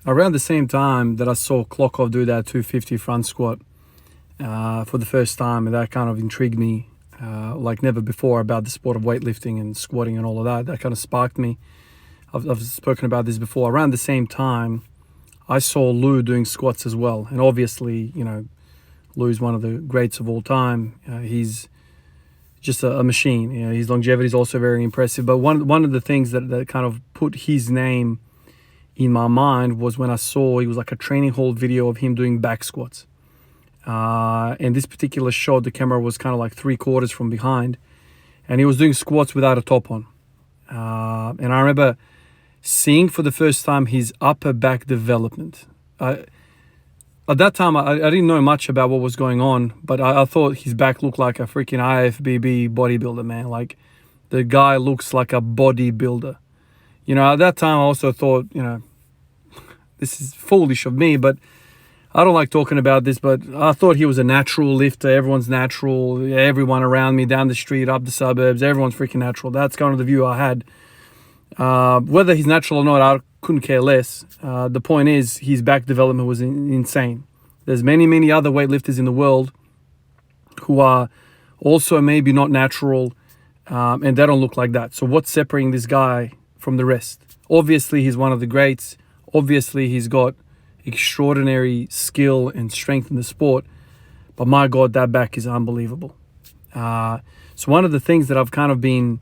around the same time that I saw Klokov do that 250 front squat for the first time, and that kind of intrigued me like never before about the sport of weightlifting and squatting and all of that. That kind of sparked me. I've spoken about this before. Around the same time, I saw Lou doing squats as well. And obviously, Lou's one of the greats of all time. He's just a machine. His longevity is also very impressive. But one of the things that kind of put his name in my mind was when I saw, it was like a training hall video of him doing back squats. And this particular shot, the camera was kind of like 3/4 from behind. And he was doing squats without a top on. And I remember seeing for the first time his upper back development. At that time, I didn't know much about what was going on, but I thought his back looked like a freaking IFBB bodybuilder, man. Like, the guy looks like a bodybuilder. At that time, I also thought, this is foolish of me, but I don't like talking about this, but I thought he was a natural lifter. Everyone's natural. Everyone around me, down the street, up the suburbs, everyone's freaking natural. That's kind of the view I had. Whether he's natural or not, I couldn't care less. The point is, his back development was insane. There's many other weightlifters in the world who are also maybe not natural, and they don't look like that. So what's separating this guy from the rest? Obviously, he's one of the greats. Obviously, he's got extraordinary skill and strength in the sport. But my God, that back is unbelievable. So one of the things that I've kind of been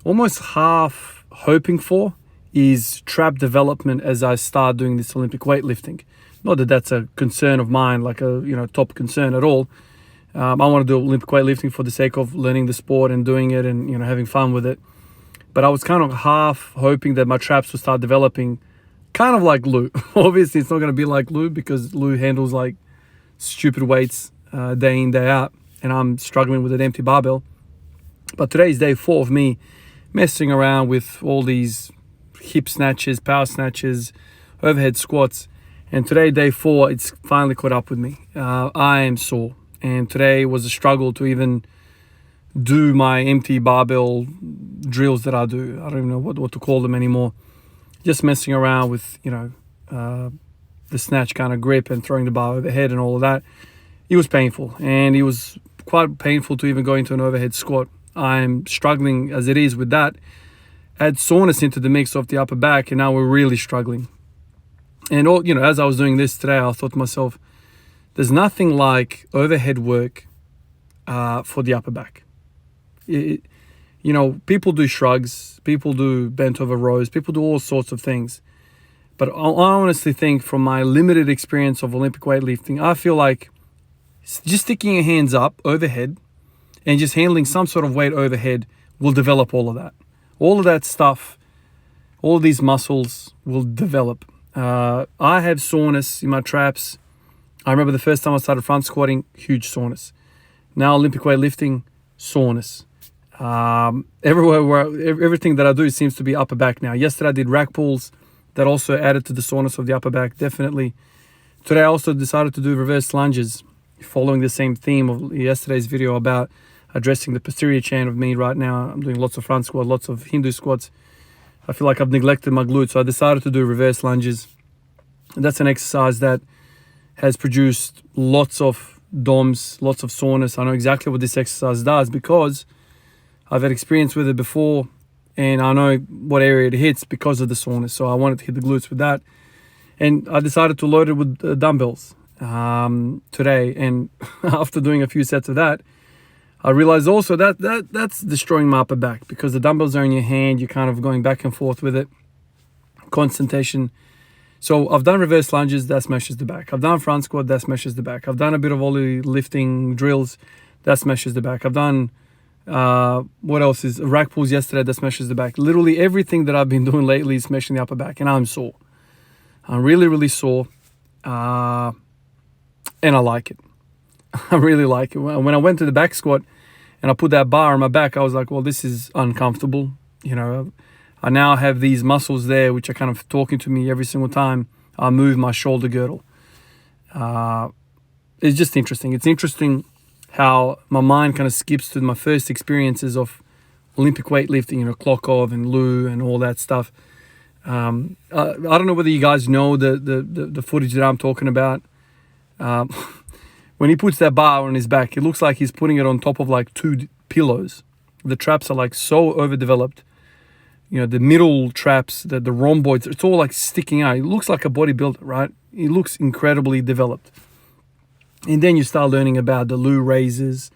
almost half hoping for is trap development as I start doing this Olympic weightlifting. Not that that's a concern of mine, like a top concern at all. I want to do Olympic weightlifting for the sake of learning the sport and doing it and having fun with it. But I was kind of half hoping that my traps would start developing, kind of like Lou. Obviously, it's not going to be like Lou because Lou handles like stupid weights day in, day out, and I'm struggling with an empty barbell. But today is day 4 of me messing around with all these hip snatches, power snatches, overhead squats. And today, day 4, it's finally caught up with me. I am sore. And today was a struggle to even do my empty barbell drills that I do. I don't even know what to call them anymore. Just messing around with, the snatch kind of grip and throwing the bar overhead and all of that. It was painful. And it was quite painful to even go into an overhead squat. I'm struggling as it is with that. Add soreness into the mix of the upper back, and now we're really struggling. And as I was doing this today, I thought to myself, there's nothing like overhead work for the upper back. People do shrugs, people do bent over rows, people do all sorts of things. But I honestly think, from my limited experience of Olympic weightlifting, I feel like just sticking your hands up overhead and just handling some sort of weight overhead will develop all of that. All of that stuff, all of these muscles will develop. I have soreness in my traps. I remember the first time I started front squatting, huge soreness. Now Olympic weightlifting, soreness. Everything that I do seems to be upper back now. Yesterday I did rack pulls. That also added to the soreness of the upper back, definitely. Today I also decided to do reverse lunges, following the same theme of yesterday's video about addressing the posterior chain of me right now. I'm doing lots of front squats, lots of Hindu squats. I feel like I've neglected my glutes, so I decided to do reverse lunges. And that's an exercise that has produced lots of DOMs, lots of soreness. I know exactly what this exercise does because I've had experience with it before, and I know what area it hits because of the soreness. So I wanted to hit the glutes with that. And I decided to load it with dumbbells today. And after doing a few sets of that, I realized also that's destroying my upper back because the dumbbells are in your hand. You're kind of going back and forth with it. Concentration. So I've done reverse lunges, that smashes the back. I've done front squat, that smashes the back. I've done a bit of ollie lifting drills, that smashes the back. I've done, what else is, rack pulls yesterday, that smashes the back. Literally everything that I've been doing lately is smashing the upper back, and I'm sore. I'm really sore, and I like it. I really like it. When I went to the back squat and I put that bar on my back, I was like, well, this is uncomfortable. I now have these muscles there which are kind of talking to me every single time I move my shoulder girdle. It's just interesting. It's interesting how my mind kind of skips to my first experiences of Olympic weightlifting, Klokov and Lou and all that stuff. I don't know whether you guys know the footage that I'm talking about. When he puts that bar on his back, it looks like he's putting it on top of like two pillows. The traps are like so overdeveloped. You know, the middle traps, the rhomboids, it's all like sticking out. It looks like a bodybuilder, right? It looks incredibly developed. And then you start learning about the Lou raises.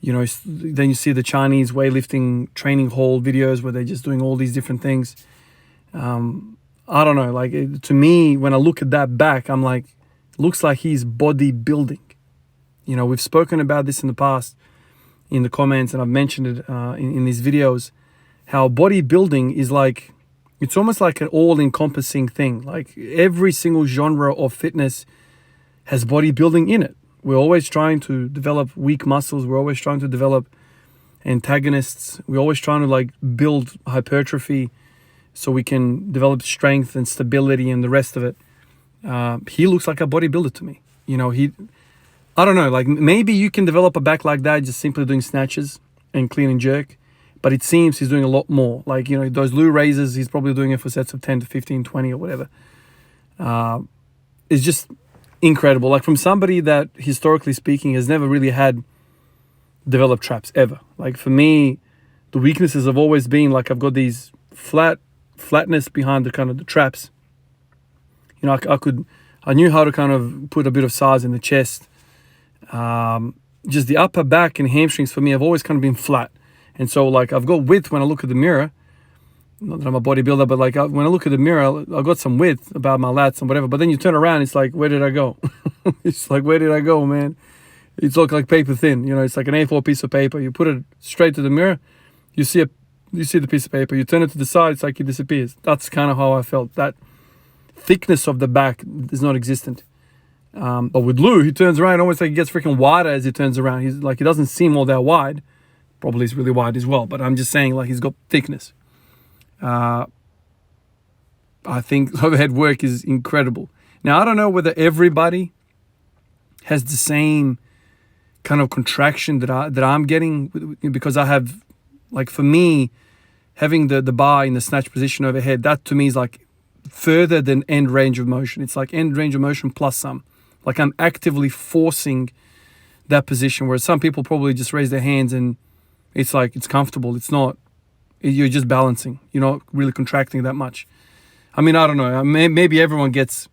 You know, then you see the Chinese weightlifting training hall videos where they're just doing all these different things. I don't know, like to me, when I look at that back, I'm like, looks like he's bodybuilding. You know, we've spoken about this in the past in the comments, and I've mentioned it in these videos, how bodybuilding is like, it's almost like an all-encompassing thing. Like every single genre of fitness has bodybuilding in it. We're always trying to develop weak muscles. We're always trying to develop antagonists. We're always trying to like build hypertrophy so we can develop strength and stability and the rest of it. He looks like a bodybuilder to me. You know, I don't know, like maybe you can develop a back like that just simply doing snatches and clean and jerk, but it seems he's doing a lot more. Like, you know, those Lou raises, he's probably doing it for sets of 10 to 15, 20 or whatever. It's just incredible. Like from somebody that, historically speaking, has never really had developed traps ever. Like for me, the weaknesses have always been like I've got these flatness behind the kind of the traps. You know, I knew how to kind of put a bit of size in the chest. Just the upper back and hamstrings for me have always kind of been flat. And so like I've got width when I look at the mirror. Not that I'm a bodybuilder, but like when I look at the mirror, I've got some width about my lats and whatever. But then you turn around, it's like, where did I go? It's like, where did I go, man? It's like paper thin. You know, it's like an A4 piece of paper. You put it straight to the mirror, you see the piece of paper. You turn it to the side, it's like it disappears. That's kind of how I felt. That thickness of the back is not existent. But with Lou, he turns around, almost like he gets freaking wider as he turns around. He's like, he doesn't seem all that wide. Probably he's really wide as well. But I'm just saying, like, he's got thickness. I think overhead work is incredible. Now, I don't know whether everybody has the same kind of contraction that I'm getting, because I have, like, for me, having the bar in the snatch position overhead, that to me is like further than end range of motion. It's like end range of motion plus some. Like I'm actively forcing that position, where some people probably just raise their hands and it's like it's comfortable. It's not. You're just balancing. You're not really contracting that much. I mean, I don't know. Maybe everyone gets,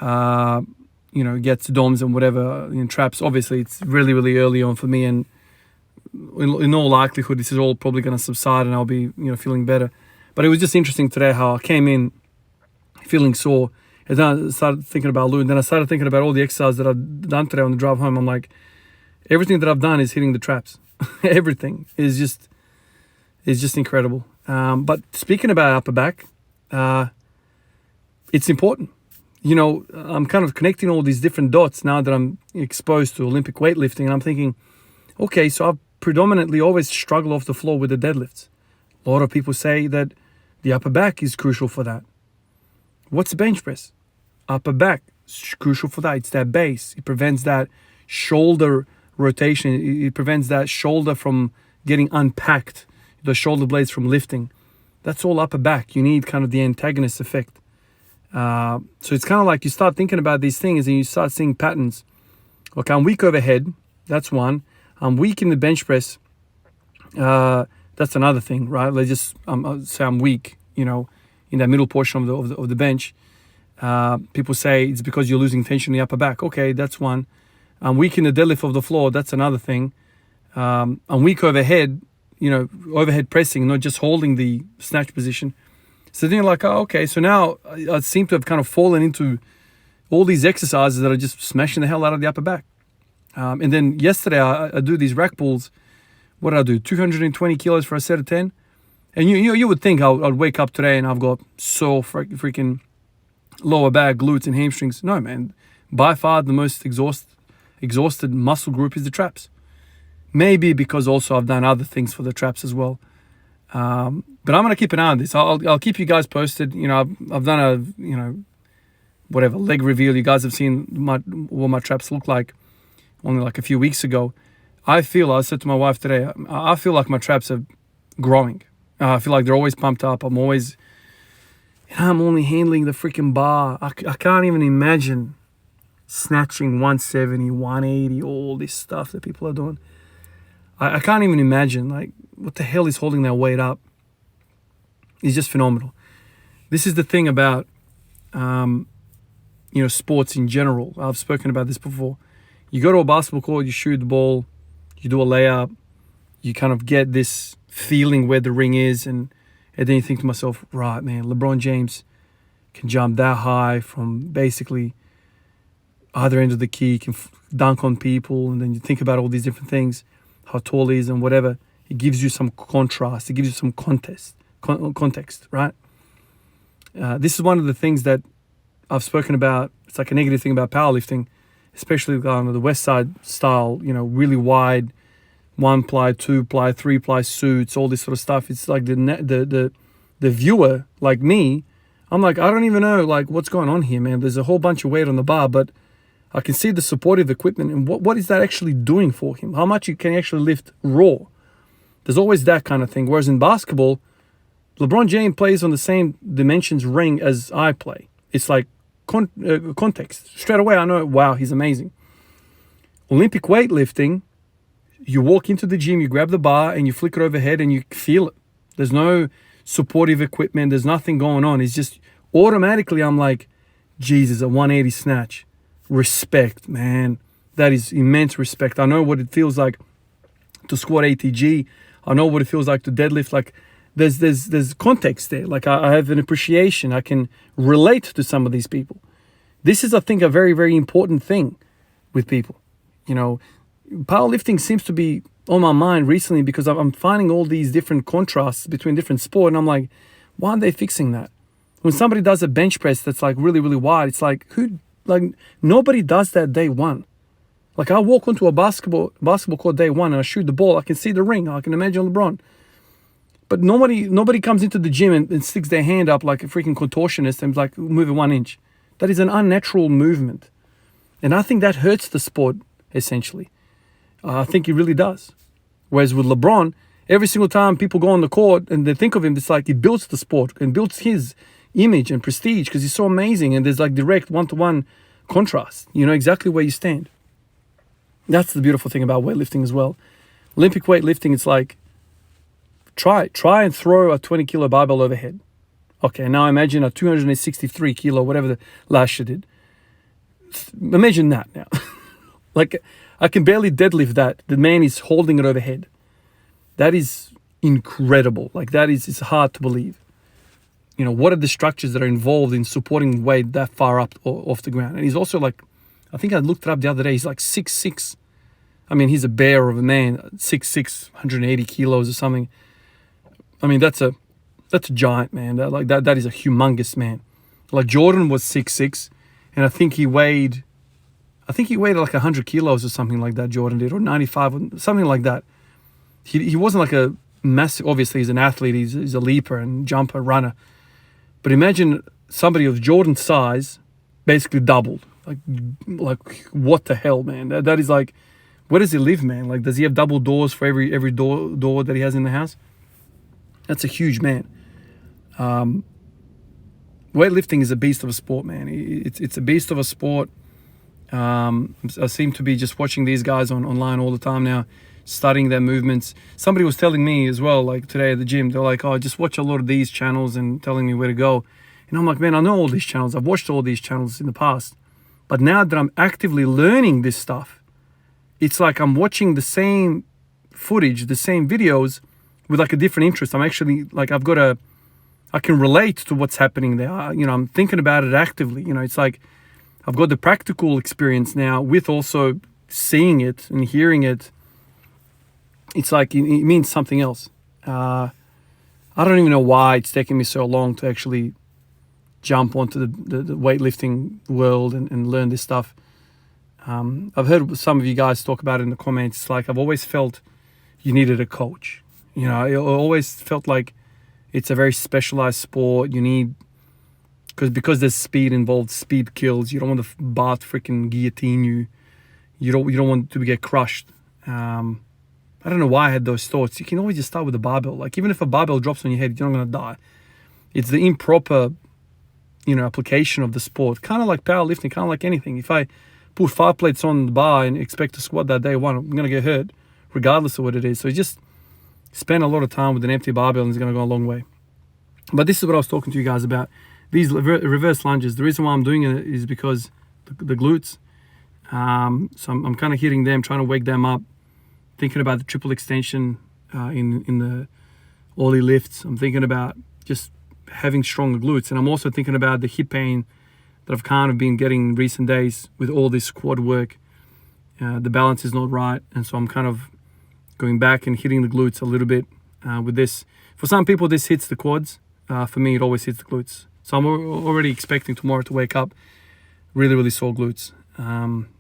gets DOMs and whatever in traps. Obviously, it's really, really early on for me, and in all likelihood, this is all probably going to subside, and I'll be, feeling better. But it was just interesting today how I came in feeling sore, and then I started thinking about Lou, and then I started thinking about all the exercises that I've done today on the drive home. I'm like, everything that I've done is hitting the traps. Everything is just incredible. But speaking about upper back, it's important. I'm kind of connecting all these different dots now that I'm exposed to Olympic weightlifting, and I'm thinking, okay, so I've predominantly always struggled off the floor with the deadlifts. A lot of people say that the upper back is crucial for that. What's bench press? Upper back is crucial for that. It's that base. It prevents that shoulder rotation. It prevents that shoulder from getting unpacked, the shoulder blades from lifting. That's all upper back. You need kind of the antagonist effect. So it's kind of like you start thinking about these things and you start seeing patterns. Okay, I'm weak overhead. That's one. I'm weak in the bench press. That's another thing, right? Let's just say I'm weak, in that middle portion of the bench. People say it's because you're losing tension in the upper back. Okay, that's one. I'm weak in the deadlift of the floor. That's another thing. I'm weak overhead, overhead pressing, not just holding the snatch position. So then you're like, oh, okay, so now I seem to have kind of fallen into all these exercises that are just smashing the hell out of the upper back. And then yesterday I do these rack pulls. What did I do? 220 kilos for a set of 10. And you would think I'd wake up today and I've got so freaking lower back, glutes and hamstrings. No, man. By far the most exhausted muscle group is the traps. Maybe because also I've done other things for the traps as well. But I'm going to keep an eye on this. I'll keep you guys posted. I've done a, leg reveal. You guys have seen what my traps look like only like a few weeks ago. I said to my wife today, I feel like my traps are growing. I feel like they're always pumped up. I'm always, And I'm only handling the freaking bar. I can't even imagine snatching 170, 180, all this stuff that people are doing. I can't even imagine, like, what the hell is holding that weight up? It's just phenomenal. This is the thing about, sports in general. I've spoken about this before. You go to a basketball court, you shoot the ball, you do a layup, you kind of get this feeling where the ring is, and then you think to myself, right, man, LeBron James can jump that high from basically either end of the key, can dunk on people, and then you think about all these different things, how tall he is and whatever. It gives you some contrast. It gives you some context, right? This is one of the things that I've spoken about. It's like a negative thing about powerlifting, especially the West Side style, really wide, 1-ply, 2-ply, 3-ply suits, all this sort of stuff. It's like the viewer, like me, I'm like, I don't even know like what's going on here, man. There's a whole bunch of weight on the bar, but I can see the supportive equipment, and what is that actually doing for him? How much you can actually lift raw? There's always that kind of thing. Whereas in basketball, LeBron James plays on the same dimensions ring as I play. It's like context. Straight away, I know, wow, he's amazing. Olympic weightlifting, you walk into the gym, you grab the bar, and you flick it overhead, and you feel it. There's no supportive equipment. There's nothing going on. It's just automatically, I'm like, Jesus, a 180 snatch. Respect, man. That is immense respect. I know what it feels like to squat ATG. I know what it feels like to deadlift. Like, there's context there. Like, I have an appreciation. I can relate to some of these people. This is, I think, a very, very important thing with people. Powerlifting seems to be on my mind recently because I'm finding all these different contrasts between different sport, and I'm like, why aren't they fixing that? When somebody does a bench press that's like really, really wide, it's like, nobody does that day one. Like, I walk onto a basketball court day one and I shoot the ball. I can see the ring. I can imagine LeBron. But nobody comes into the gym and sticks their hand up like a freaking contortionist and like move it 1 inch. That is an unnatural movement. And I think that hurts the sport, essentially. I think it really does. Whereas with LeBron, every single time people go on the court and they think of him, it's like it builds the sport and builds his image and prestige because he's so amazing, and there's like direct one-to-one contrast. You know exactly where you stand. That's the beautiful thing about weightlifting as well. Olympic weightlifting, it's like, try and throw a 20-kilo barbell overhead. Okay, now imagine a 263 kilo, whatever the last year did. Imagine that now. Like, I can barely deadlift that. The man is holding it overhead. That is incredible. Like, it's hard to believe. What are the structures that are involved in supporting weight that far up off the ground? And he's also like, I think I looked it up the other day, he's like 6'6". I mean, he's a bear of a man, 6'6", 180 kilos or something. I mean, that's a giant, man. That is a humongous man. Like, Jordan was 6'6", and I think he weighed like 100 kilos or something like that, Jordan did, or 95, or something like that. He wasn't like a massive, obviously he's an athlete, he's a leaper and jumper, runner. But imagine somebody of Jordan's size basically doubled. Like what the hell, man? That is like, where does he live, man? Like, does he have double doors for every door that he has in the house? That's a huge man. Weightlifting is a beast of a sport, man. It's a beast of a sport. I seem to be just watching these guys online all the time now, studying their movements. Somebody was telling me as well, like today at the gym, they're like, oh, just watch a lot of these channels and telling me where to go. And I'm like, man, I know all these channels. I've watched all these channels in the past. But now that I'm actively learning this stuff, it's like I'm watching the same footage, the same videos with like a different interest. I'm actually like, I can relate to what's happening there. I'm thinking about it actively. It's like I've got the practical experience now with also seeing it and hearing it. It's like it means something else. I don't even know why it's taken me so long to actually jump onto the weightlifting world and learn this stuff. I've heard some of you guys talk about it in the comments. It's like I've always felt you needed a coach. I always felt like it's a very specialized sport. You need, because there's speed involved, speed kills. You don't want the bar to freaking guillotine you. You don't want to get crushed. I don't know why I had those thoughts. You can always just start with a barbell. Like, even if a barbell drops on your head, you're not going to die. It's the improper application of the sport. Kind of like powerlifting, kind of like anything. If I put 5 plates on the bar and expect to squat that day one, I'm going to get hurt regardless of what it is. So just spend a lot of time with an empty barbell and it's going to go a long way. But this is what I was talking to you guys about. These reverse lunges. The reason why I'm doing it is because the glutes. So I'm kind of hitting them, trying to wake them up, thinking about the triple extension in the ollie lifts. I'm thinking about just having stronger glutes. And I'm also thinking about the hip pain that I've kind of been getting in recent days with all this squat work. The balance is not right. And so I'm kind of going back and hitting the glutes a little bit with this. For some people, this hits the quads. For me, it always hits the glutes. So I'm already expecting tomorrow to wake up really, really sore glutes.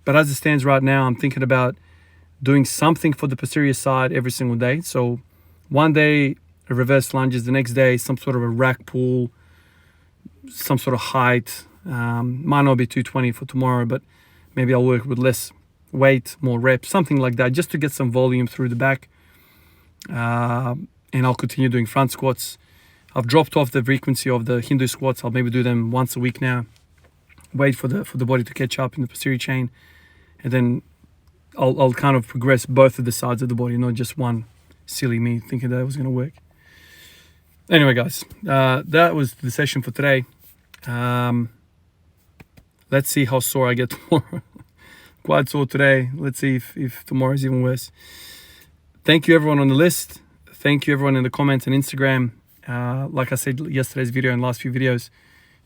But as it stands right now, I'm thinking about doing something for the posterior side every single day. So one day, a reverse lunges. The next day, some sort of a rack pull, some sort of height. Might not be 220 for tomorrow, but maybe I'll work with less weight, more reps, something like that, just to get some volume through the back. And I'll continue doing front squats. I've dropped off the frequency of the Hindu squats. I'll maybe do them once a week now. Wait for the body to catch up in the posterior chain, and then I'll kind of progress both of the sides of the body, not just one. Silly me thinking that was going to work. Anyway, guys, that was the session for today. Let's see how sore I get tomorrow. Quite sore today. Let's see if tomorrow is even worse. Thank you everyone on the list. Thank you everyone in the comments and Instagram. Like I said yesterday's video and last few videos,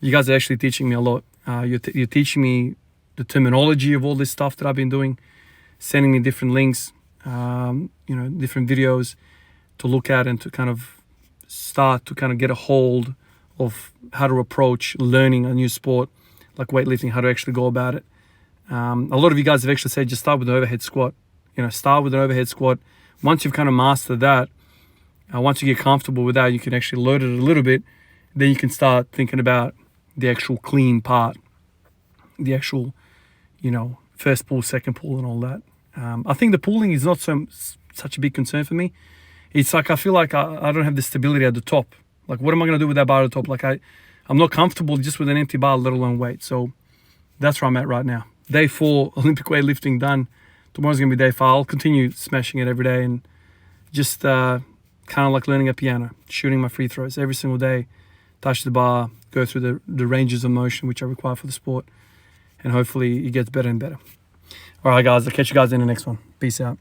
you guys are actually teaching me a lot. You're teaching me the terminology of all this stuff that I've been doing, sending me different links, different videos to look at and to kind of start to kind of get a hold of how to approach learning a new sport like weightlifting, how to actually go about it. A lot of you guys have actually said just start with an overhead squat. Start with an overhead squat. Once you've kind of mastered that, once you get comfortable with that, you can actually load it a little bit. Then you can start thinking about the actual clean part, the actual, first pull, second pull and all that. I think the pulling is not such a big concern for me. It's like I feel like I don't have the stability at the top. Like, what am I going to do with that bar at the top? Like, I'm not comfortable just with an empty bar, let alone weight. So that's where I'm at right now. Day 4, Olympic weightlifting done. Tomorrow's going to be day 5. I'll continue smashing it every day and just kind of like learning a piano, shooting my free throws every single day, touch the bar, go through the ranges of motion which I require for the sport, and hopefully it gets better and better. All right, guys, I'll catch you guys in the next one. Peace out.